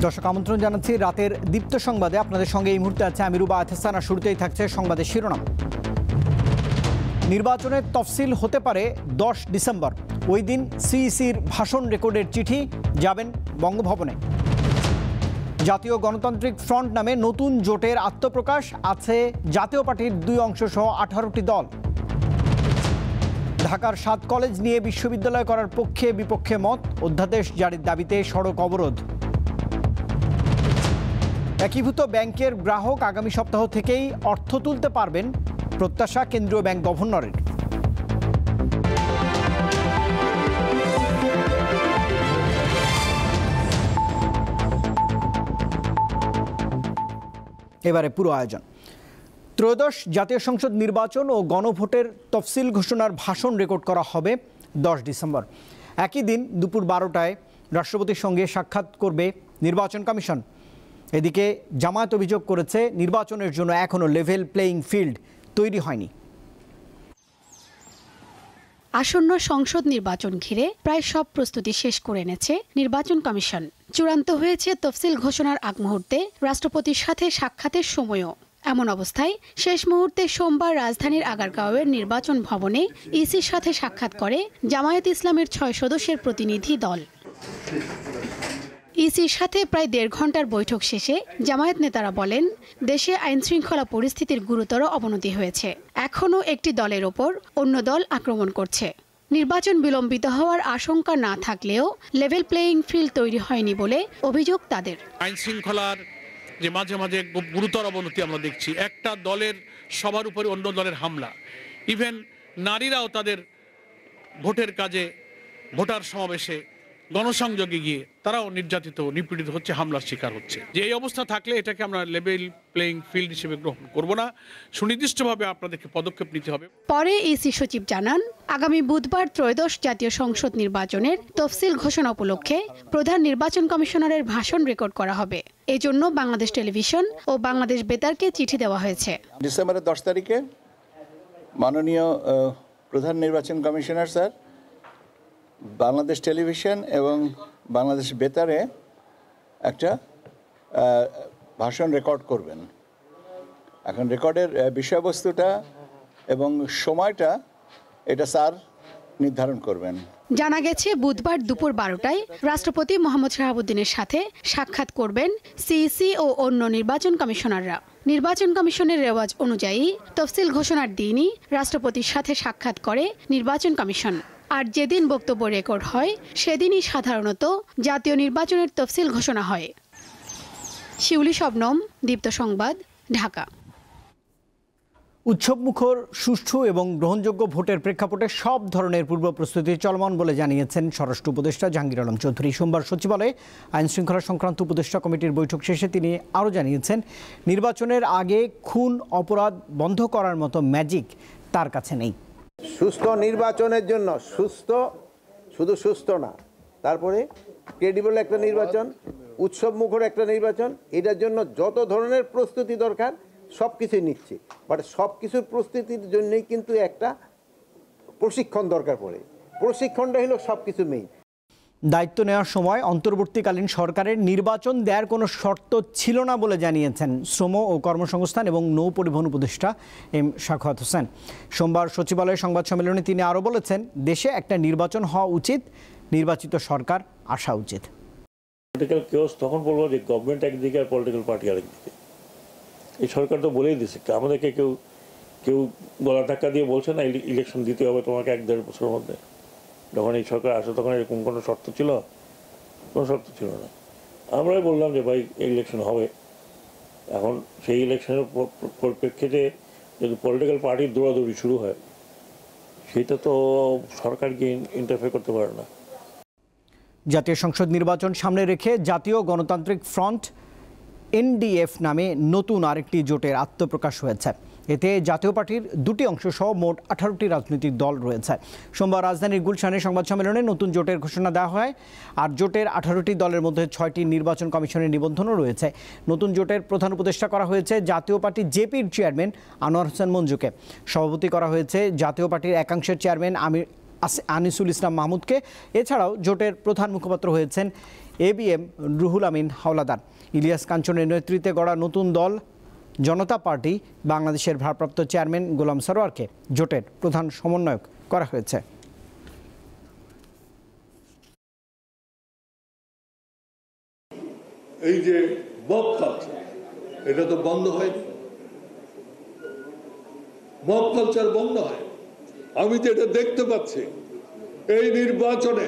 দর্শক আমন্ত্রণ জানাচ্ছি রাতের দীপ্ত সংবাদে। আপনাদের সঙ্গে এই মুহূর্তে আছে আমি রুবা আথেসানা। শুরুতেই থাকছে সংবাদের শিরোনাম। নির্বাচনের তফসিল হতে পারে 10 ডিসেম্বর। ওই দিন সিইসির ভাষণ রেকর্ডের চিঠি যাবেন বঙ্গভবনে। জাতীয় গণতান্ত্রিক ফ্রন্ট নামে নতুন জোটের আত্মপ্রকাশ, আছে জাতীয় পার্টির 2 অংশ সহ 18টি দল। ঢাকার 7 কলেজ নিয়ে বিশ্ববিদ্যালয় করার পক্ষে বিপক্ষে মত, অধ্যাদেশ জারির দাবিতে সড়ক অবরোধ। একীভূত ব্যাংকের গ্রাহক আগামী সপ্তাহ থেকেই অর্থ তুলতে পারবেন, প্রত্যাশা কেন্দ্রীয় ব্যাংক গভর্নরের। এবারে পুরো আয়োজন। ত্রয়োদশ জাতীয় সংসদ নির্বাচন ও গণভোটের তফসিল ঘোষণার ভাষণ রেকর্ড করা হবে 10 ডিসেম্বর। একই দিন দুপুর 12টায় রাষ্ট্রপতির সঙ্গে সাক্ষাৎ করবে নির্বাচন কমিশন। এদিকে জামায়াত অভিযোগ করেছে নির্বাচনের জন্য এখনও লেভেল প্লেয়িং ফিল্ড তৈরি হয়নি। আসন্ন সংসদ নির্বাচন ঘিরে প্রায় সব প্রস্তুতি শেষ করে এনেছে নির্বাচন কমিশন। চূড়ান্ত হয়েছে তফসিল ঘোষণার আগ মুহূর্তে রাষ্ট্রপতির সাথে সাক্ষাতের সময়ও। এমন অবস্থায় শেষ মুহূর্তে সোমবার রাজধানীর আগারগাঁওয়ের নির্বাচন ভবনে ইসির সাথে সাক্ষাৎ করে জামায়াত ইসলামের 6 সদস্যের প্রতিনিধি দল। ইসির সাথে প্রায় 1.5 ঘন্টার বৈঠক শেষে জামায়াত নেতারা বলেন, দেশে আইনশৃঙ্খলা পরিস্থিতির গুরুতর অবনতি হয়েছে। এখনও একটি দলের ওপর অন্য দল আক্রমণ করছে। নির্বাচন বিলম্বিত হওয়ার আশঙ্কা না থাকলেও লেভেল প্লেয়িং ফিল্ড তৈরি হয়নি বলে অভিযোগ তাদের। আইনশৃঙ্খলার যে মাঝে মাঝে গুরুতর অবনতি আমরা দেখছি, একটা দলের সবার উপরে অন্য দলের হামলা, ইভেন নারীরাও তাদের ভোটের কাজে, ভোটার সমাবেশে, গণসংযোগে গিয়ে তারাও নির্যাতিত, নিপীড়িত হচ্ছে, হামলার শিকার হচ্ছে। যে এই অবস্থা থাকলে এটাকে আমরা লেভেল প্লেয়িং ফিল্ড হিসেবে গ্রহণ করব না, সুনির্দিষ্টভাবে আপনাদেরকে পদক্ষেপ নিতে হবে। পরে ইসি সচিব জানান, আগামী বুধবার ত্রয়োদশ জাতীয় সংসদ নির্বাচনের তফসিল ঘোষণা উপলক্ষে প্রধান নির্বাচন কমিশনারের ভাষণ রেকর্ড করা হবে। এজন্য বাংলাদেশ টেলিভিশন ও বাংলাদেশ বেতারকে চিঠি দেওয়া হয়েছে। ডিসেম্বরের 10 তারিখে মাননীয় প্রধান নির্বাচন কমিশনার স্যার বাংলাদেশ টেলিভিশন এবং বাংলাদেশ বেতারে একটা ভাষণ রেকর্ড করবেন। এখন রেকর্ডের বিষয়বস্তুটা এবং সময়টা এটা স্যার নির্ধারণ করবেন। জানা গেছে বুধবার দুপুর 12টায় রাষ্ট্রপতি মোহাম্মদ শাহাবুদ্দিনের সাথে সাক্ষাৎ করবেন সিইসি ও অন্য নির্বাচন কমিশনাররা। নির্বাচন কমিশনের রেওয়াজ অনুযায়ী তফসিল ঘোষণার দিনই রাষ্ট্রপতির সাথে সাক্ষাৎ করে নির্বাচন কমিশন। আর যেদিন বক্তব্য রেকর্ড হয় সেদিনই সাধারণত জাতীয় নির্বাচনের তফসিল ঘোষণা হয়। শিউলি শবনম, দীপ্ত সংবাদ, ঢাকা। উৎসবমুখর, সুষ্ঠু এবং গ্রহণযোগ্য ভোটের প্রেক্ষাপটে সব ধরনের পূর্ব প্রস্তুতি চলমান বলে জানিয়েছেন স্বরাষ্ট্র উপদেষ্টা জাহাঙ্গীর আলম চৌধুরী। সোমবার সচিবালয়ে আইনশৃঙ্খলা সংক্রান্ত উপদেষ্টা কমিটির বৈঠক শেষে তিনি আরও জানিয়েছেন, নির্বাচনের আগে খুন অপরাধ বন্ধ করার মতো ম্যাজিক তার কাছে নেই। সুস্থ নির্বাচনের জন্য, শুধু সুস্থ না, তারপরে ক্রেডিবল একটা নির্বাচন, উৎসবমুখর একটা নির্বাচন, এটার জন্য যত ধরনের প্রস্তুতি দরকার সব কিছুই নিচ্ছি। বাট সব কিছুর প্রস্তুতির জন্যই কিন্তু একটা প্রশিক্ষণ দরকার পড়ে। প্রশিক্ষণটা হলো সব কিছু মেইন। দায়িত্ব নেওয়ার সময় অন্তর্বর্তীকালীন সরকারের নির্বাচন দেওয়ার কোনো শর্ত ছিল না বলে জানিয়েছেন শ্রম ও কর্মসংস্থান এবং নৌ পরিবহন উপদেষ্টা এম সাখাওয়াত হোসেন। সোমবার সচিবালয়ের সংবাদ সম্মেলনে তিনি আরও বলেছেন, দেশে একটা নির্বাচন হওয়া উচিত, নির্বাচিত সরকার আসা উচিত। পলিটিক্যাল কেওস তখন বলবো যে গভর্নমেন্ট একদিকে আর পলিটিক্যাল পার্টি আরেকদিকে। এই সরকার তো বলেই দিচ্ছে, আমাদেরকে কেউ গলা ধাক্কা দিয়ে বলছে না ইলেকশন দিতে হবে তোমাকে 1-1.5 বছরের মধ্যে। যখন এই সরকার আসে তখন এরকম কোনো শর্ত ছিল? কোনো শর্ত ছিল না। আমরাই বললাম যে ভাই ইলেকশন হবে। এখন সেই ইলেকশনের পরিপ্রেক্ষিতে যদি পলিটিক্যাল পার্টির দৌড়াদৌড়ি শুরু হয়, সেটা তো সরকার গিয়ে ইন্টারফেয়ার করতে পারে না। জাতীয় সংসদ নির্বাচন সামনে রেখে জাতীয় গণতান্ত্রিক ফ্রন্ট এনডিএফ নামে নতুন আরেকটি জোটের আত্মপ্রকাশ হয়েছে। এতে জাতীয় পার্টির 2টি অংশ সহ মোট 18টি রাজনৈতিক দল রয়েছে। সোমবার রাজধানীর গুলশানে সংবাদ সম্মেলনে নতুন জোটের ঘোষণা দেওয়া হয়। আর জোটের 18টি দলের মধ্যে 6টি নির্বাচন কমিশনের নিবন্ধনও রয়েছে। নতুন জোটের প্রধান উপদেষ্টা করা হয়েছে জাতীয় পার্টি জেপির চেয়ারম্যান আনোয়ার হোসেন মঞ্জুকে। সভাপতি করা হয়েছে জাতীয় পার্টির একাংশের চেয়ারম্যান আনিসুল ইসলাম মাহমুদকে। এছাড়াও জোটের প্রধান মুখপাত্র হয়েছেন ABM রুহুল আমিন হাওলাদার। ইলিয়াস কাঞ্চনের নেতৃত্বে গড়া নতুন দল জনতা পার্টি বাংলাদেশের ভারপ্রাপ্ত চেয়ারম্যান গোলাম সরোয়ারকে জোটের প্রধান সমন্বয়ক করা হয়েছে। এই যে মব কালচার, এটা তো বন্ধ হয়নি। মব কালচার বন্ধ হয়। আমি যেটা দেখতে পাচ্ছি, এই নির্বাচনে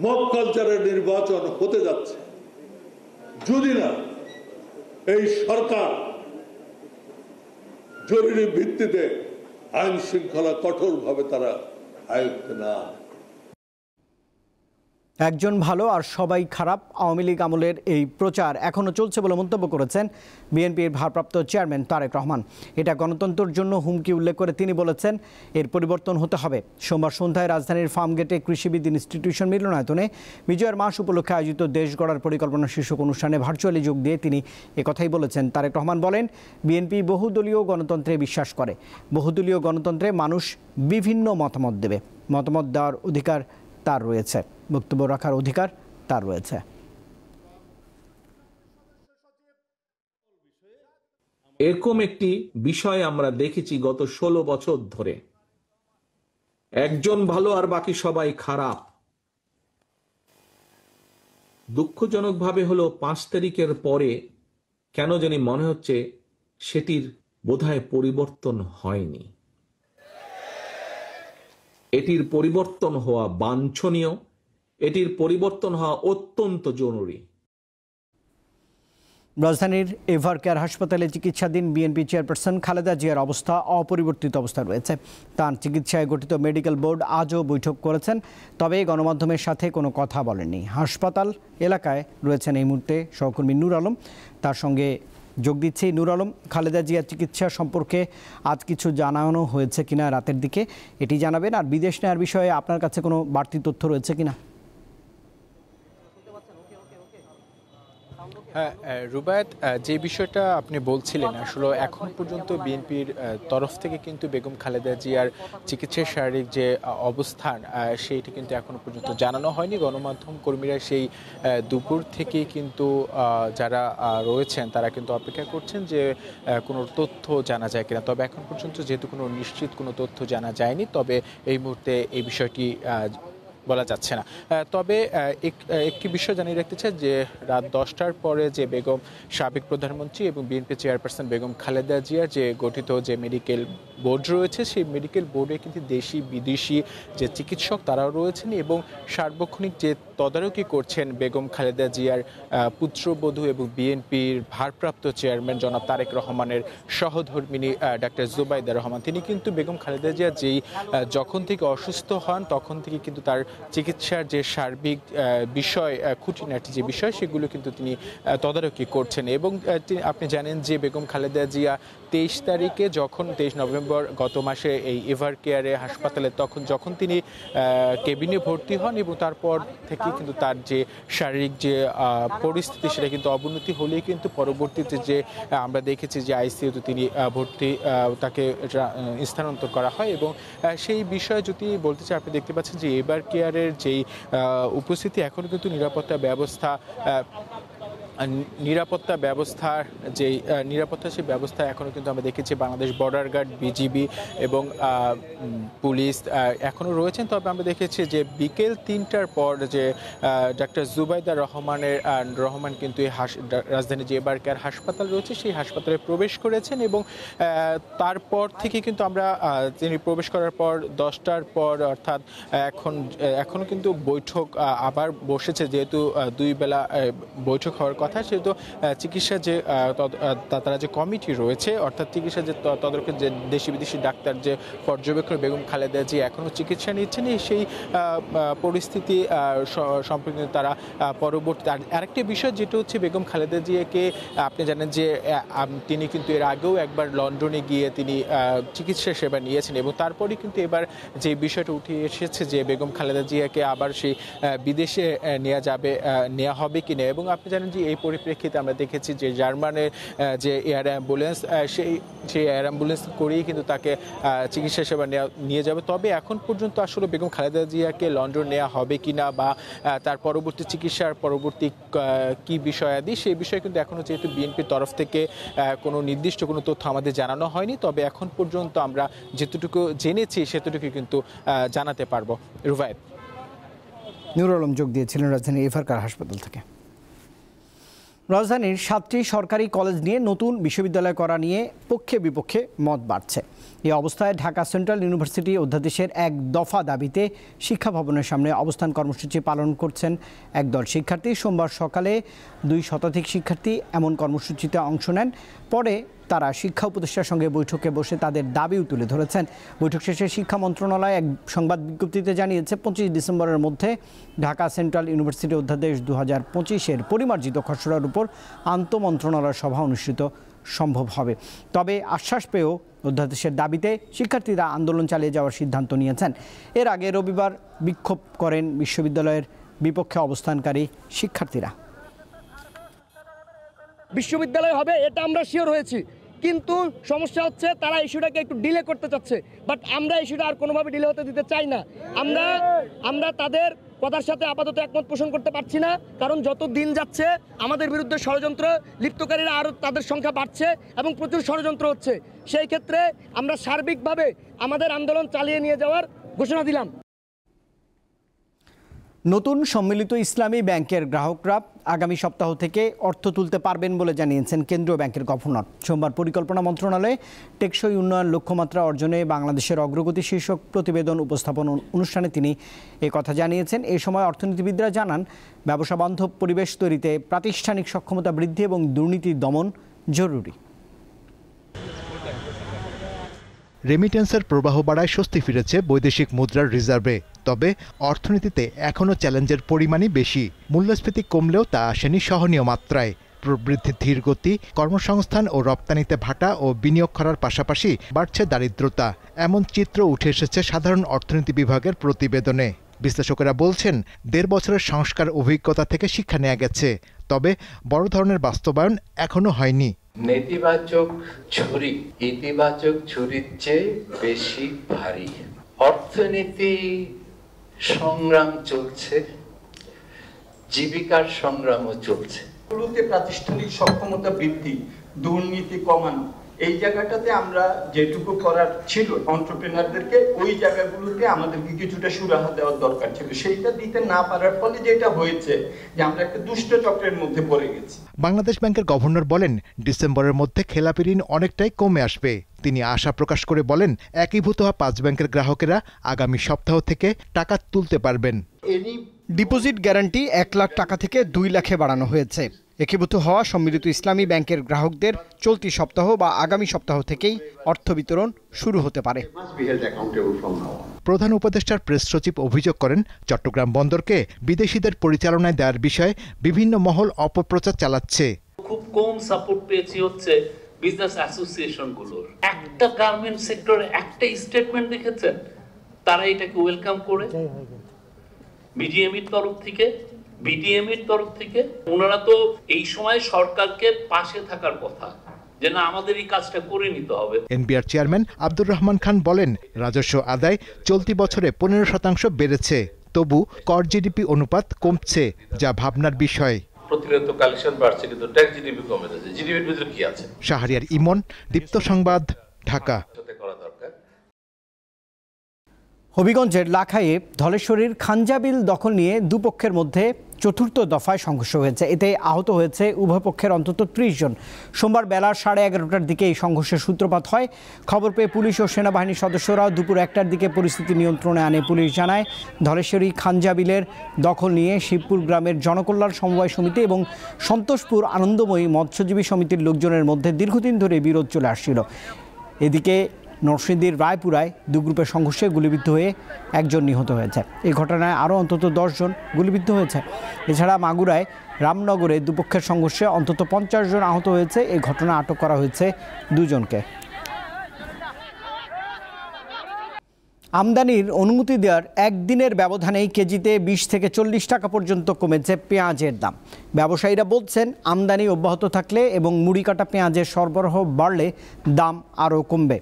মব কালচারের নির্বাচন হতে যাচ্ছে যদি না এই সরকার জরুরি ভিত্তিতে আইন শৃঙ্খলা কঠোরভাবে তারা আয়ত্তে না। একজন ভালো আর সবাই খারাপ, আওয়ামী লীগ আমলের এই প্রচার এখনও চলছে বলে মন্তব্য করেছেন বিএনপির ভারপ্রাপ্ত চেয়ারম্যান তারেক রহমান। এটা গণতন্ত্রের জন্য হুমকি উল্লেখ করে তিনি বলেছেন এর পরিবর্তন হতে হবে। সোমবার সন্ধ্যায় রাজধানীর ফার্মগেটে কৃষিবিদ ইনস্টিটিউশন মিলনায়তনে বিজয়ের মাস উপলক্ষে আয়োজিত দেশ গড়ার পরিকল্পনা শীর্ষক অনুষ্ঠানে ভার্চুয়ালি যোগ দিয়ে তিনি একথাই বলেছেন। তারেক রহমান বলেন, বিএনপি বহুদলীয় গণতন্ত্রে বিশ্বাস করে। বহুদলীয় গণতন্ত্রে মানুষ বিভিন্ন মতামত দেবে, মতামত দেওয়ার অধিকার তার রয়েছে, বক্তব্য রাখার অধিকার তার রয়েছে। এরকম একটি বিষয় আমরা দেখেছি গত 16 বছর ধরে, একজন ভালো আর বাকি সবাই খারাপ। দুঃখজনকভাবে হলো 5 তারিখের পরে কেন জানি মনে হচ্ছে সেটির বোধহয় পরিবর্তন হয়নি। এটির পরিবর্তন হওয়া বাঞ্ছনীয়, এটির পরিবর্তন হওয়া অত্যন্ত জরুরি। রাজধানীর এভারকেয়ার হাসপাতালে চিকিৎসাধীন বিএনপি চেয়ারপারসন খালেদা জিয়ার অবস্থা অপরিবর্তিত অবস্থা রয়েছে। তার চিকিৎসায় গঠিত মেডিকেল বোর্ড আজও বৈঠক করেছেন, তবে গণমাধ্যমের সাথে কোনো কথা বলেননি। হাসপাতাল এলাকায় রয়েছেন এই মুহূর্তে সহকর্মী নূর আলম, তার সঙ্গে যোগ দিচ্ছে নূর আলম। খালেদা জিয়ার চিকিৎসা সম্পর্কে আজ কিছু জানানো হয়েছে কিনা রাতের দিকে, এটি জানাবেন। আর বিদেশ নেওয়ার বিষয়ে আপনার কাছে কোনো বাড়তি তথ্য রয়েছে কিনা? হ্যাঁ রুবায়েত, যে বিষয়টা আপনি বলছিলেন, আসলে এখন পর্যন্ত বিএনপির তরফ থেকে কিন্তু বেগম খালেদা জিয়ার চিকিৎসার শারীরিক যে অবস্থান সেইটি কিন্তু এখনো পর্যন্ত জানানো হয়নি। গণমাধ্যম কর্মীরা সেই দুপুর থেকেই কিন্তু যারা রয়েছেন তারা কিন্তু অপেক্ষা করছেন যে কোনো তথ্য জানা যায় কিনা। তবে এখন পর্যন্ত যেহেতু কোনো নিশ্চিত কোনো তথ্য জানা যায়নি, তবে এই মুহূর্তে এই বিষয়টি বলা যাচ্ছে না। তবে একটি বিষয় জানিয়ে রাখতে চাই যে রাত 10টার পরে যে বেগম সাবেক প্রধানমন্ত্রী এবং বিএনপি চেয়ারপারসন বেগম খালেদা জিয়ার যে গঠিত যে মেডিকেল বোর্ড রয়েছে, সেই মেডিকেল বোর্ডে কিন্তু দেশি বিদেশি যে চিকিৎসক তারাও রয়েছেন এবং সার্বক্ষণিক যে তদারকি করছেন বেগম খালেদা জিয়ার পুত্রবধূ এবং বিএনপির ভারপ্রাপ্ত চেয়ারম্যান জনাব তারেক রহমানের সহধর্মিনী ডাক্তার জুবাইদা রহমান। তিনি কিন্তু বেগম খালেদা জিয়া যেই যখন থেকে অসুস্থ হন তখন থেকে কিন্তু তার চিকিৎসার যে সার্বিক বিষয়, খুঁটিনাটি যে বিষয়, সেগুলো কিন্তু তিনি তদারকি করছেন। এবং আপনি জানেন যে বেগম খালেদা জিয়া 23 তারিখে যখন 23 নভেম্বর গত মাসে এই এভারকেয়ারে হাসপাতালে যখন তিনি কেবিনে ভর্তি হন এবং তারপর থেকে কিন্তু তার যে শারীরিক যে পরিস্থিতি সেটা কিন্তু অবনতি হলেই কিন্তু পরবর্তীতে যে আমরা দেখেছি যে আইসিইউতে তিনি ভর্তি, তাকে স্থানান্তর করা হয়। এবং সেই বিষয়ে যদি বলতে চাই, আপনি দেখতে পাচ্ছেন যে এভারকেয়ারের যেই উপস্থিতি, এখন কিন্তু নিরাপত্তার সেই ব্যবস্থা এখনও কিন্তু আমরা দেখেছি বাংলাদেশ বর্ডার গার্ড, বিজিবি এবং পুলিশ এখনও রয়েছেন। তবে আমরা দেখেছি যে বিকেল 3টার পর যে ডাক্তার জুবাইদা রহমান কিন্তু এই রাজধানী যে এভারকেয়ার হাসপাতাল রয়েছে সেই হাসপাতালে প্রবেশ করেছেন এবং তারপর থেকে কিন্তু আমরা তিনি প্রবেশ করার পর 10টার পর অর্থাৎ এখনও কিন্তু বৈঠক আবার বসেছে, যেহেতু 2 বেলা বৈঠক হওয়ার কথা, সেহেতু চিকিৎসা যে তারা যে কমিটি রয়েছে, অর্থাৎ চিকিৎসা যে তদারকি যে দেশি বিদেশি ডাক্তার যে পর্যবেক্ষণ বেগম খালেদা জি এখনও চিকিৎসা নিচ্ছেন, সেই পরিস্থিতি সম্পর্কে তারা পরবর্তী আরেকটি বিষয় যেটা হচ্ছে বেগম খালেদা জিয়াকে আপনি জানেন যে তিনি কিন্তু এর আগেও একবার লন্ডনে গিয়ে তিনি চিকিৎসা সেবা নিয়েছেন এবং তারপরে কিন্তু এবার যে বিষয়টা উঠে এসেছে যে বেগম খালেদা জিয়াকে আবার সেই বিদেশে নেওয়া হবে কিনা। এবং আপনি জানেন যে এই পরিপ্রেক্ষিতে আমরা দেখেছি যে জার্মানের যে এয়ার অ্যাম্বুলেন্স সেই এয়ার অ্যাম্বুলেন্স করেই কিন্তু তাকে চিকিৎসা সেবা নিয়ে যাবে। তবে এখন পর্যন্ত আসলে বেগম খালেদা জিয়াকে লন্ডন নেওয়া হবে কিনা বা তার পরবর্তী চিকিৎসার পরবর্তী কি বিষয়াদি সেই বিষয়ে কিন্তু এখনও যেহেতু বিএনপির তরফ থেকে কোনো নির্দিষ্ট কোনো তথ্য আমাদের জানানো হয়নি, তবে এখন পর্যন্ত আমরা যেতটুকু জেনেছি সেতটুকু কিন্তু জানাতে পারবো। রুবায়েত। নুরুল আলম যোগ দিয়েছিলেন রাজধানীর এফআরকার হাসপাতাল থেকে। রাজধানীর 7টি সরকারি কলেজ নিয়ে নতুন বিশ্ববিদ্যালয় করা নিয়ে পক্ষে বিপক্ষে মত বাড়ছে। এই অবস্থায় ঢাকা সেন্ট্রাল ইউনিভার্সিটি অধ্যাদেশের এক দফা দাবিতে শিক্ষা ভবনের সামনে অবস্থান কর্মসূচি পালন করছেন একদল শিক্ষার্থী। সোমবার সকালে 2 শতাধিক শিক্ষার্থী এমন কর্মসূচিতে অংশ নেন। পরে তারা শিক্ষা উপদেষ্টার সঙ্গে বৈঠকে বসে তাদের দাবিও তুলে ধরেছেন। বৈঠক শেষে শিক্ষা মন্ত্রণালয় এক সংবাদ বিজ্ঞপ্তিতে জানিয়েছে 25 ডিসেম্বরের মধ্যে ঢাকা সেন্ট্রাল ইউনিভার্সিটি অধ্যাদেশ 2025-এর পরিমার্জিত খসড়ার উপর আন্তঃমন্ত্রণালয় সভা অনুষ্ঠিত সম্ভব হবে। তবে আশ্বাস পেয়েও অধ্যাদেশের দাবিতে শিক্ষার্থীরা আন্দোলন চালিয়ে যাওয়ার সিদ্ধান্ত নিয়েছেন। এর আগে রবিবার বিক্ষোভ করেন বিশ্ববিদ্যালয়ের বিপক্ষে অবস্থানকারী শিক্ষার্থীরা। বিশ্ববিদ্যালয় হবে এটা আমরা শিওর হয়েছি, কিন্তু সমস্যা হচ্ছে তারা ইস্যুটাকে একটু ডিলে করতে চাচ্ছে, বাট আমরা ইস্যুটা আর কোনোভাবে ডিলে হতে দিতে চাই না। আমরা তাদের কথার সাথে আপাতত একমত পোষণ করতে পারছি না, কারণ যত দিন যাচ্ছে আমাদের বিরুদ্ধে ষড়যন্ত্র লিপ্তকারীরা আরও তাদের সংখ্যা বাড়ছে এবং প্রচুর ষড়যন্ত্র হচ্ছে। সেই ক্ষেত্রে আমরা সার্বিকভাবে আমাদের আন্দোলন চালিয়ে নিয়ে যাওয়ার ঘোষণা দিলাম। নতুন সম্মিলিত ইসলামী ব্যাংকের গ্রাহকরা আগামী সপ্তাহ থেকে অর্থ তুলতে পারবেন বলে জানিয়েছেন কেন্দ্রীয় ব্যাংকের গভর্নর। সোমবার পরিকল্পনা মন্ত্রণালয়ে টেকসই উন্নয়ন লক্ষ্যমাত্রা অর্জনে বাংলাদেশের অগ্রগতি শীর্ষক প্রতিবেদন উপস্থাপন অনুষ্ঠানে তিনি কথা জানিয়েছেন। এই সময় অর্থনীতিবিদরা জানান, ব্যবসা বান্ধব পরিবেশ তৈরিতে প্রাতিষ্ঠানিক সক্ষমতা বৃদ্ধি এবং দুর্নীতি দমন জরুরি। রেমিটেন্সের প্রবাহ বাড়ায় স্বস্তি ফিরেছে বৈদেশিক মুদ্রার রিজার্ভে। তবে অর্থনীতিতে এখনও চ্যালেঞ্জের পরিমাণই বেশি। মূল্যস্ফীতি কমলেও তা আসেনি সহনীয় মাত্রায়। প্রবৃদ্ধির ধীর গতি, কর্মসংস্থান ও রপ্তানিতে ভাটা ও বিনিয়োগ করার পাশাপাশি বাড়ছে দারিদ্রতা, এমন চিত্র উঠে এসেছে সাধারণ অর্থনীতি বিভাগের প্রতিবেদনে। বিশ্লেষকেরা বলছেন, 1.5 বছরের সংস্কার অভিজ্ঞতা থেকে শিক্ষা নেওয়া গেছে, তবে বড় ধরনের বাস্তবায়ন এখনো হয়নি। নেতিবাচক ছুরি ইতিবাচক ছুরির চেয়ে বেশি ভারী। অর্থনীতি সংগ্রাম চলছে, জীবিকার সংগ্রামও চলছে। শুরুতে প্রাতিষ্ঠানিক সক্ষমতা বৃদ্ধি, দুর্নীতি কমানো, এই জায়গাটাতে আমরা যেটুকু করার ছিল এন্টারপ্রেনারদেরকে ওই জায়গাগুলোতে আমাদেরকে কিছুটা সুরাহা দেওয়ার দরকার ছিল। সেইটা দিতে না পারার ফলে যেটা হয়েছে যে আমরা একটা দুষ্ট চক্রের মধ্যে পড়ে গেছি। বাংলাদেশ ব্যাংকের গভর্নর বলেন, ডিসেম্বরের মধ্যে খেলাপি ঋণ অনেকটাই কমে আসবে। তিনি আশা প্রকাশ করে বলেন, একীভূত হওয়া 5 ব্যাংকের গ্রাহকেরা আগামী সপ্তাহ থেকে টাকা তুলতে পারবেন। ডিপোজিট গ্যারান্টি 1 লাখ টাকা থেকে 2 লাখে বাড়ানো হয়েছে। একীভূত হওয়া সম্মিলিত ইসলামী ব্যাংকের গ্রাহকদের চলতি সপ্তাহ বা আগামী সপ্তাহ থেকেই অর্থ বিতরণ শুরু হতে পারে। প্রধান উপদেষ্টার প্রেস সচিব অভিযোগ করেন, চট্টগ্রাম বন্দরকে বিদেশিদের পরিচালনায় দেওয়ার বিষয়ে বিভিন্ন মহল অপপ্রচার চালাচ্ছে। খুব কম সাপোর্ট পেয়েছি হচ্ছে বিজনেস অ্যাসোসিয়েশনগুলোর। একটা গার্মেন্ট সেক্টরে একটা স্টেটমেন্ট দেখেছেন তারা এটাকে ওয়েলকাম করে। বিডিএমইর তরফ থেকে ওনারা তো এই সময় সরকারকে পাশে থাকার কথা, যে না আমাদের এই কাজটা করে নিতে হবে। এনবিআর চেয়ারম্যান আব্দুর রহমান খান বলেন, রাজস্ব আদায় চলতি বছরে 15% বেড়েছে, তবু কর জিডিপি অনুপাত কমছে, যা ভাবনার বিষয়। প্রতিনিয়ত কালেকশন বাড়ছে কিন্তু ট্যাক্স জিডিপি কমে যাচ্ছে। জিডিপির ভিতরে কি আছে? শাহরিয়ার ইমন, দীপ্ত সংবাদ, ঢাকা। হবিগঞ্জের লাখাইয়ে ধলেশ্বরীর খাঞ্জাবিল দখল নিয়ে দুপক্ষের মধ্যে চতুর্থ দফায় সংঘর্ষ হয়েছে। এতে আহত হয়েছে উভয় পক্ষের অন্তত 30 জন। সোমবার বেলা 11:30টার দিকে এই সংঘর্ষের সূত্রপাত হয়। খবর পেয়ে পুলিশ ও সেনাবাহিনীর সদস্যরা দুপুর 1টার দিকে পরিস্থিতি নিয়ন্ত্রণে আনে। পুলিশ জানায়, ধলেশ্বরী খাঞ্জাবিলের দখল নিয়ে শিবপুর গ্রামের জনকল্যাণ সমবায় সমিতি এবং সন্তোষপুর আনন্দময়ী মৎস্যজীবী সমিতির লোকজনের মধ্যে দীর্ঘদিন ধরে বিরোধ চলে আসছিল। এদিকে নরসিংদীর রায়পুরায় 2 গ্রুপের সংঘর্ষে গুলিবিদ্ধ হয়ে 1 জন নিহত হয়েছে। এই ঘটনায় আরও অন্তত 10 জন গুলিবিদ্ধ হয়েছে। এছাড়া মাগুরায় রামনগরে দুপক্ষের সংঘর্ষে অন্তত 50 জন আহত হয়েছে। এই ঘটনায় আটক করা হয়েছে 2 জনকে। আমদানির অনুমতি দেওয়ার একদিনের ব্যবধানেই কেজিতে 20 থেকে 40 টাকা পর্যন্ত কমেছে পেঁয়াজের দাম। ব্যবসায়ীরা বলছেন, আমদানি অব্যাহত থাকলে এবং মুড়ি কাটা পেঁয়াজের সরবরাহ বাড়লে দাম আরও কমবে।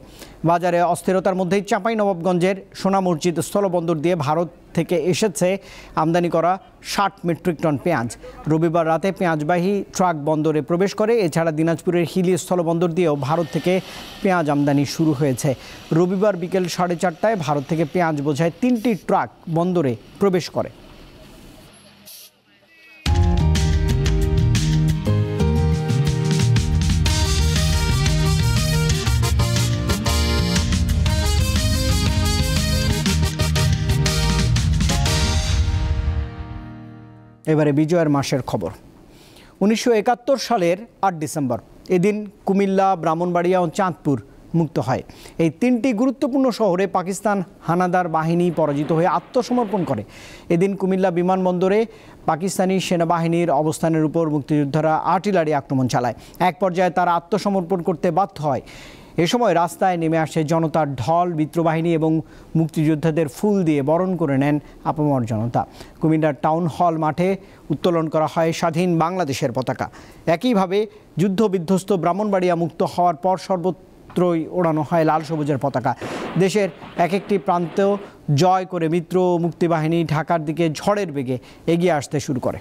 বাজারে অস্থিরতার মধ্যেই চাঁপাইনবাবগঞ্জের সোনা মসজিদ স্থলবন্দর দিয়ে ভারত থেকে এসেছে আমদানি করা 60 মেট্রিক টন পেঁয়াজ। রবিবার রাতে পেঁয়াজবাহী ট্রাক বন্দরে প্রবেশ করে। এছাড়া দিনাজপুরের হিলি স্থলবন্দর দিয়েও ভারত থেকে পেঁয়াজ আমদানি শুরু হয়েছে। রবিবার বিকেল 4:30টায় ভারত থেকে পেঁয়াজ বোঝায় 3টি ট্রাক বন্দরে প্রবেশ করে। এবারে বিজয়ের মাসের খবর। 1971 সালের 8 ডিসেম্বর এদিন কুমিল্লা, ব্রাহ্মণবাড়িয়া ও চাঁদপুর মুক্ত হয়। এই 3টি গুরুত্বপূর্ণ শহরে পাকিস্তান হানাদার বাহিনী পরাজিত হয়ে আত্মসমর্পণ করে। এদিন কুমিল্লা বিমানবন্দরে পাকিস্তানি সেনাবাহিনীর অবস্থানের উপর মুক্তিযোদ্ধারা আর্টিলারি আক্রমণ চালায়। এক পর্যায়ে তারা আত্মসমর্পণ করতে বাধ্য হয়। এ সময় রাস্তায় নেমে আসে জনতার ঢল। মিত্রবাহিনী এবং মুক্তিযোদ্ধাদের ফুল দিয়ে বরণ করে নেন আপামর জনতা। কুমিল্লার টাউন হল মাঠে উত্তোলন করা হয় স্বাধীন বাংলাদেশের পতাকা। একইভাবে যুদ্ধবিধ্বস্ত ব্রাহ্মণবাড়িয়া মুক্ত হওয়ার পর সর্বত্রই ওড়ানো হয় লাল সবুজের পতাকা। দেশের এক একটি প্রান্ত জয় করে মিত্র মুক্তিবাহিনী ঢাকার দিকে ঝড়ের বেগে এগিয়ে আসতে শুরু করে।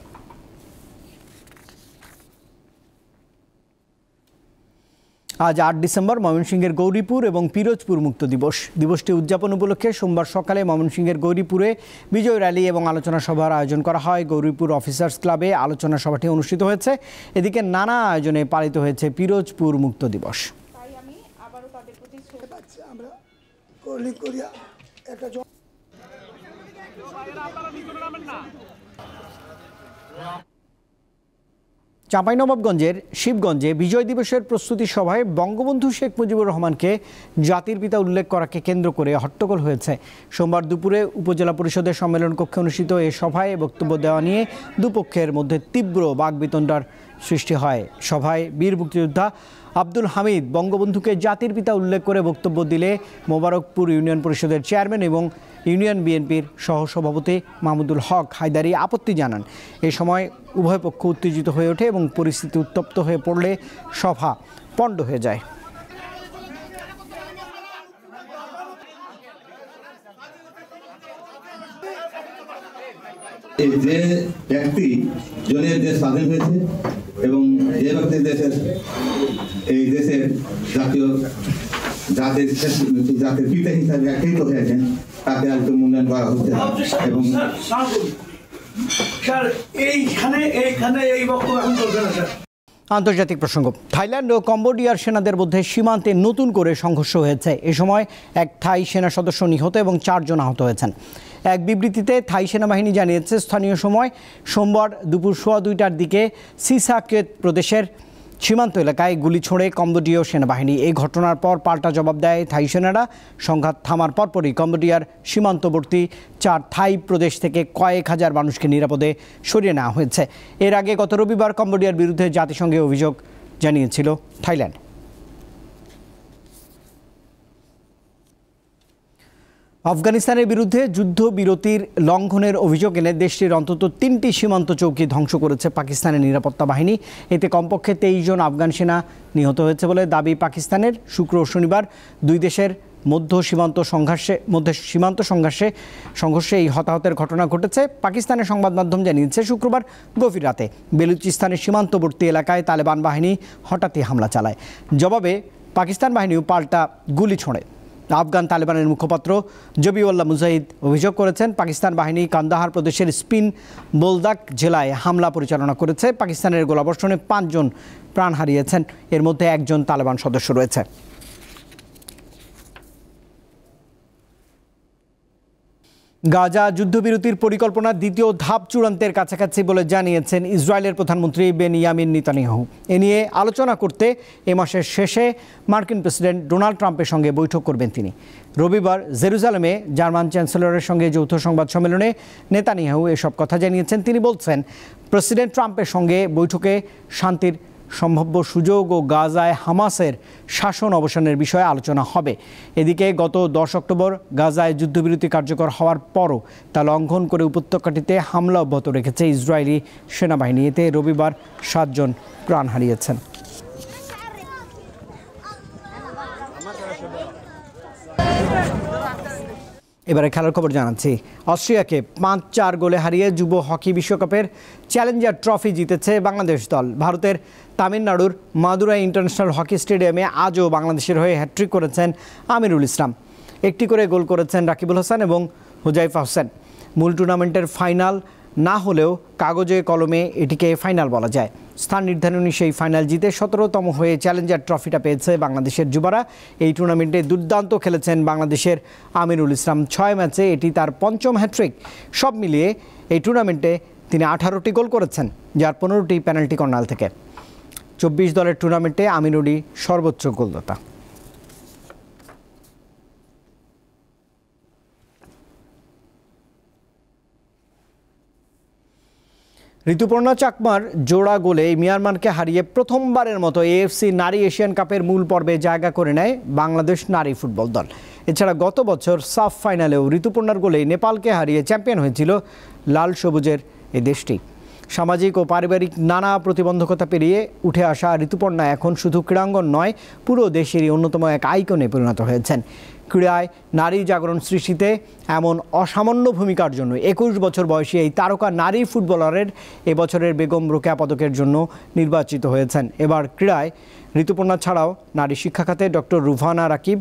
আজ 8 ডিসেম্বর ময়মনসিংহের গৌরীপুর এবং পিরোজপুর মুক্ত দিবস। দিবসটি উদযাপন উপলক্ষে সোমবার সকালে ময়মনসিংহের গৌরীপুরে বিজয় র্যালি এবং আলোচনা সভার আয়োজন করা হয়। গৌরীপুর অফিসার্স ক্লাবে আলোচনা সভাটি অনুষ্ঠিত হয়েছে। এদিকে নানা আয়োজনে পালিত হয়েছে পিরোজপুর মুক্ত দিবস। চাঁপাইনবাবগঞ্জের শিবগঞ্জে বিজয় দিবসের প্রস্তুতি সভায় বঙ্গবন্ধু শেখ মুজিবুর রহমানকে জাতির পিতা উল্লেখ করাকে কেন্দ্র করে হট্টগোল হয়েছে। সোমবার দুপুরে উপজেলা পরিষদের সম্মেলন কক্ষে অনুষ্ঠিত এ সভায় বক্তব্য দেওয়া নিয়ে দুপক্ষের মধ্যে তীব্র বাকবিতণ্ডার সৃষ্টি হয়। সভায় বীর মুক্তিযোদ্ধা আব্দুল হামিদ বঙ্গবন্ধুকে জাতির পিতা উল্লেখ করে বক্তব্য দিলে মোবারকপুর ইউনিয়ন পরিষদের চেয়ারম্যান এবং ইউনিয়ন বিএনপির সহসভাপতি মাহমুদুল হক হায়দারি আপত্তি জানান। এ সময় উভয় পক্ষ উত্তেজিত হয়ে ওঠে এবং পরিস্থিতি উত্তপ্ত হয়ে পড়লে সভা পণ্ড হয়ে যায়। এই যে ব্যক্তি জনের দেশ স্বাধীন হয়েছে এবং যে ব্যক্তি দেশের এই দেশের জাতির পিতা হিসাবে আখ্যায়িত হয়েছেন তাকে আজ মূল্যায়ন করা হচ্ছে এবং আন্তর্জাতিক প্রসঙ্গ। থাইল্যান্ড ও কম্বোডিয়ার সেনাদের মধ্যে সীমান্তে নতুন করে সংঘর্ষ হয়েছে। এ সময় এক থাই সেনা সদস্য নিহত এবং 4 জন আহত হয়েছেন। এক বিবৃতিতে থাই সেনাবাহিনী জানিয়েছে, স্থানীয় সময় সোমবার দুপুর 2:15টার দিকে সিসাকেত প্রদেশের সীমান্ত এলাকায় গুলি ছোড়ে কম্বোডীয় সেনাবাহিনী। এই ঘটনার পর পাল্টা জবাব দেয় থাই সেনারা। সংঘাত থামার পরপরই কম্বোডিয়ার সীমান্তবর্তী 4 থাই প্রদেশ থেকে কয়েক হাজার মানুষকে নিরাপদে সরিয়ে নেওয়া হয়েছে। এর আগে গত রবিবার কম্বোডিয়ার বিরুদ্ধে জাতিসংঘে অভিযোগ জানিয়েছিল থাইল্যান্ড। আফগানিস্তানের বিরুদ্ধে যুদ্ধবিরতির লঙ্ঘনের অভিযোগ এনে দেশটির অন্তত 3টি সীমান্ত চৌকি ধ্বংস করেছে পাকিস্তানের নিরাপত্তা বাহিনী। এতে কমপক্ষে 23 জন আফগান সেনা নিহত হয়েছে বলে দাবি পাকিস্তানের। শুক্র ও শনিবার দুই দেশের সীমান্ত সংঘর্ষে এই হতাহতের ঘটনা ঘটেছে। পাকিস্তানের সংবাদ মাধ্যম জানিয়েছে, শুক্রবার গভীর রাতে বেলুচিস্তানের সীমান্তবর্তী এলাকায় তালেবান বাহিনী হঠাৎই হামলা চালায়। জবাবে পাকিস্তান বাহিনীও পাল্টা গুলি ছোড়ে। আফগান তালেবানের মুখপাত্র জবিউল্লাহ মুজাহিদ অভিযোগ করেছেন, পাকিস্তান বাহিনী কান্দাহার প্রদেশের স্পিন বোলদাক জেলায় হামলা পরিচালনা করেছে। পাকিস্তানের গোলাবর্ষণে 5 জন প্রাণ হারিয়েছেন, এর মধ্যে 1 জন তালেবান সদস্য রয়েছে। গাজা যুদ্ধবিরতির পরিকল্পনার দ্বিতীয় ধাপ চূড়ান্তের কাছাকাছি বলে জানিয়েছেন ইসরায়েলের প্রধানমন্ত্রী বেনিয়ামিন নেতানিয়াহু। এ নিয়ে আলোচনা করতে এ মাসের শেষে মার্কিন প্রেসিডেন্ট ডোনাল্ড ট্রাম্পের সঙ্গে বৈঠক করবেন তিনি। রবিবার জেরুজালেমে জার্মান চ্যান্সেলরের সঙ্গে যৌথ সংবাদ সম্মেলনে নেতানিয়াহু এসব কথা জানিয়েছেন। তিনি বলছেন, প্রেসিডেন্ট ট্রাম্পের সঙ্গে বৈঠকে শান্তির সম্ভাব্য সুযোগ ও গাজায় হামাসের শাসন অবসানের বিষয়ে আলোচনা হবে। এদিকে গত 10 অক্টোবর গাজায় যুদ্ধবিরতি কার্যকর হওয়ার পরও তা লঙ্ঘন করে উপত্যকাটিতে হামলা অব্যাহত রেখেছে ইসরায়েলি সেনাবাহিনী। এতে রবিবার 7 জন প্রাণ হারিয়েছেন। এবারে খেলার খবর জানাচ্ছি। অস্ট্রিয়াকে 5-4 গোলে হারিয়ে যুব হকি বিশ্বকাপের চ্যালেঞ্জার ট্রফি জিতেছে বাংলাদেশ দল। ভারতের তামিলনাড়ুর মাদুরাই ইন্টারন্যাশনাল হকি স্টেডিয়ামে আজও বাংলাদেশের হয়ে হ্যাট্রিক করেছেন আমিরুল ইসলাম। একটি করে গোল করেছেন রাকিবুল হাসান এবং হুজাইফা হোসেন। মূল টুর্নামেন্টের ফাইনাল না হলেও কাগজে কলমে এটিকে ফাইনাল বলা যায়। স্থান নির্ধারণী সেই ফাইনাল জিতে 17তম হয়ে চ্যালেঞ্জার ট্রফিটা পেয়েছে বাংলাদেশের যুবারা। এই টুর্নামেন্টে দুর্দান্ত খেলেছেন বাংলাদেশের আমিরুল ইসলাম। 6 ম্যাচে এটি তার 5ম হ্যাট্রিক। সব মিলিয়ে এই টুর্নামেন্টে তিনি 18টি গোল করেছেন, যার 15টি পেনাল্টি কর্নার থেকে। 24 দলের টুর্নামেন্টে আমিরুলই সর্বোচ্চ গোলদাতা। ঋতুপর্ণা চাকমার জোড়া গোলে মিয়ানমারকে হারিয়ে প্রথমবারের মতো এএফসি নারী এশিয়ান কাপের মূল পর্বে জায়গা করে নেয় বাংলাদেশ নারী ফুটবল দল। এছাড়া গত বছর সাফ ফাইনালেও ঋতুপর্ণার গোলে নেপালকে হারিয়ে চ্যাম্পিয়ন হয়েছিল লাল সবুজের এই দেশটি। সামাজিক ও পারিবারিক নানা প্রতিবন্ধকতা পেরিয়ে উঠে আসা ঋতুপর্ণা এখন শুধু ক্রীড়াঙ্গন নয়, পুরো দেশেরই অন্যতম এক আইকনে পরিণত হয়েছেন। ক্রীড়ায় নারী জাগরণ সৃষ্টিতে এমন অসামান্য ভূমিকার জন্য 21 বছর বয়সী এই তারকা নারী ফুটবলারের এবছরের বেগম রোকেয়া পদকের জন্য নির্বাচিত হয়েছেন। এবার ক্রীড়ায় ঋতুপর্ণা ছাড়াও নারী শিক্ষা খাতে ডক্টর রুভানা রাকিব,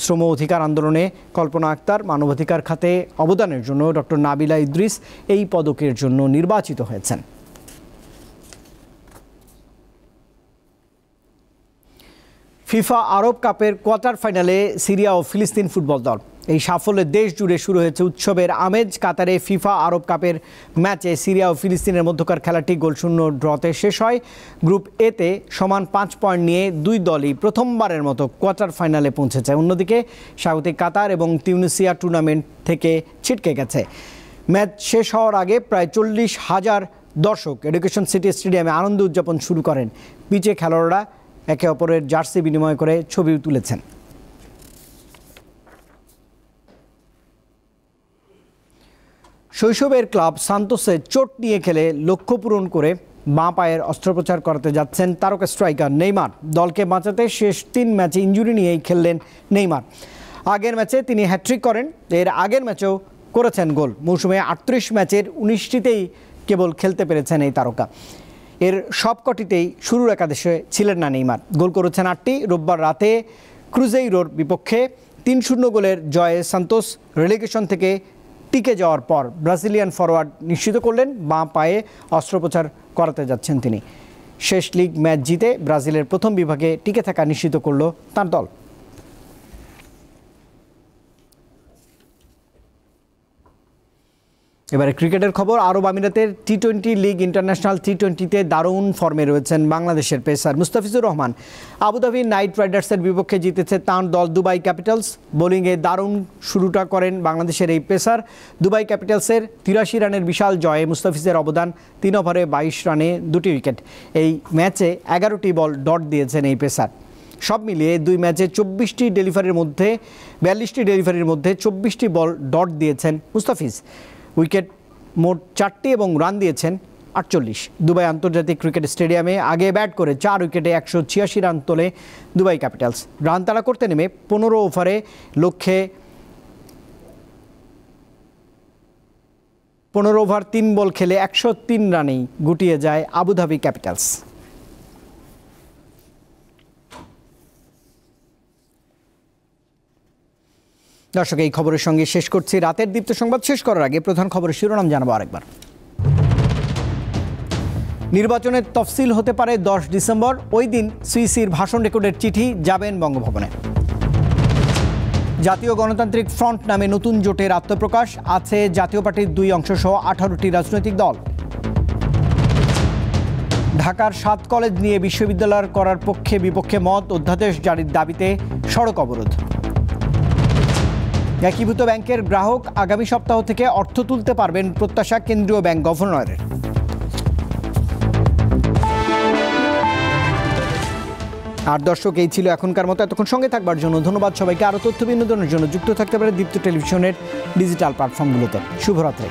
শ্রম অধিকার আন্দোলনে কল্পনা আক্তার, মানবাধিকার খাতে অবদানের জন্য ডক্টর নাবিলা ইদ্রিস এই পদকের জন্য নির্বাচিত হয়েছেন। ফিফা আরব কাপের কোয়ার্টার ফাইনালে সিরিয়া ও ফিলিস্তিন ফুটবল দল। এই সাফল্যের দেশ জুড়ে শুরু হয়েছে উৎসবের আমেজ। কাতারে ফিফা আরব কাপের ম্যাচে সিরিয়া ও ফিলিস্তিনের মধ্যকার খেলাটি গোলশূন্য ড্রতে শেষ হয়। গ্রুপ এতে সমান 5 পয়েন্ট নিয়ে দুই দলই প্রথমবারের মতো কোয়ার্টার ফাইনালে পৌঁছেছে। অন্যদিকে স্বাগতিক কাতার এবং তিউনিসিয়া টুর্নামেন্ট থেকে ছিটকে গেছে। ম্যাচ শেষ হওয়ার আগে প্রায় 40,000 দর্শক এডুকেশন সিটি স্টেডিয়ামে আনন্দ উদযাপন শুরু করেন। পিচে খেলোয়াড়রা একে অপরের জার্সি বিনিময় করে ছবি তুলেছেন। শৈশবের ক্লাব সান্তোসে চোট নিয়ে খেলে লক্ষ্য পূরণ করে বাঁ পায়ের অস্ত্রোপচার করাতে যাচ্ছেন তারকা স্ট্রাইকার নেইমার। দলকে বাঁচাতে শেষ 3 ম্যাচে ইনজুরি নিয়েই খেললেন নেইমার। আগের ম্যাচে তিনি হ্যাট্রিক করেন, এর আগের ম্যাচেও করেছেন গোল। মৌসুমে 38 ম্যাচের 19টিতেই কেবল খেলতে পেরেছেন এই তারকা। এর সবকটিতেই শুরুর একাদশে ছিলেন না নেইমার। গোল করেছেন 8টি। রোববার রাতে ক্রুজেইরোর বিপক্ষে 3-0 গোলের জয়ে সান্তোস রেলিগেশন থেকে টিকে যাওয়ার পর ব্রাজিলিয়ান ফরওয়ার্ড নিশ্চিত করলেন বাঁ পায়ে অস্ত্রোপচার করাতে যাচ্ছেন তিনি। শেষ লিগ ম্যাচ জিতে ব্রাজিলের প্রথম বিভাগে টিকে থাকা নিশ্চিত করল তার দল। এবারে ক্রিকেটের খবর। আরব আমিরাতের টি-20 লিগ ইন্টারন্যাশনাল টি-20তে দারুণ ফর্মে রয়েছেন বাংলাদেশের pacer Mustafizur Rahman. Abu Dhabi Knight রাইডার্সের বিপক্ষে জিতেছে তাঁর দল দুবাই ক্যাপিটালস। বোলিংয়ে দারুণ শুরুটা করেন বাংলাদেশের এই পেসার। দুবাই ক্যাপিটালসের 83 রানের বিশাল জয়ে মুস্তাফিজের অবদান 3 ওভারে 22 রানে 2টি উইকেট। এই ম্যাচে 11টি বল ডট দিয়েছেন এই পেসার। সব মিলিয়ে 2 ম্যাচে 42টি ডেলিভারির মধ্যে 42টি ডেলিভারির মধ্যে 24টি বল ডট দিয়েছেন মুস্তাফিজ। উইকেট মোট 4টি এবং রান দিয়েছেন 48। দুবাই আন্তর্জাতিক ক্রিকেট স্টেডিয়ামে আগে ব্যাট করে 4 উইকেটে 186 রান তোলে দুবাই ক্যাপিটালস। রান তাড়া করতে নেমে 15 ওভারে লক্ষ্যে 15 ওভার 3 বল খেলে 103 রানেই গুটিয়ে যায় আবুধাবি ক্যাপিটালস। দর্শক, এই খবরের সঙ্গে শেষ করছি রাতের দীপ্ত সংবাদ। শেষ করার আগে প্রধান খবরের শিরোনাম জানাবো আরেকবার। নির্বাচনের তফসিল হতে পারে 10 ডিসেম্বর। ওই দিন সিইসির ভাষণ রেকর্ডের চিঠি যাবেন বঙ্গভবনে। জাতীয় গণতান্ত্রিক ফ্রন্ট নামে নতুন জোটের আত্মপ্রকাশ। আছে জাতীয় পার্টির 2 অংশ সহ 18টি রাজনৈতিক দল। ঢাকার 7 কলেজ নিয়ে বিশ্ববিদ্যালয় করার পক্ষে বিপক্ষে মত। অধ্যাদেশ জারির দাবিতে সড়ক অবরোধ। একীভূত ব্যাংকের গ্রাহক আগামী সপ্তাহ থেকে অর্থ তুলতে পারবেন, প্রত্যাশা কেন্দ্রীয় ব্যাংক গভর্নরের। আর দর্শক, এই ছিল এখনকার মতো। এতক্ষণ সঙ্গে থাকবার জন্য ধন্যবাদ সবাইকে। আরও তথ্য বিনোদনের জন্য যুক্ত থাকতে পারে দীপ্ত টেলিভিশনের ডিজিটাল প্ল্যাটফর্মগুলোতে। শুভরাত্রি।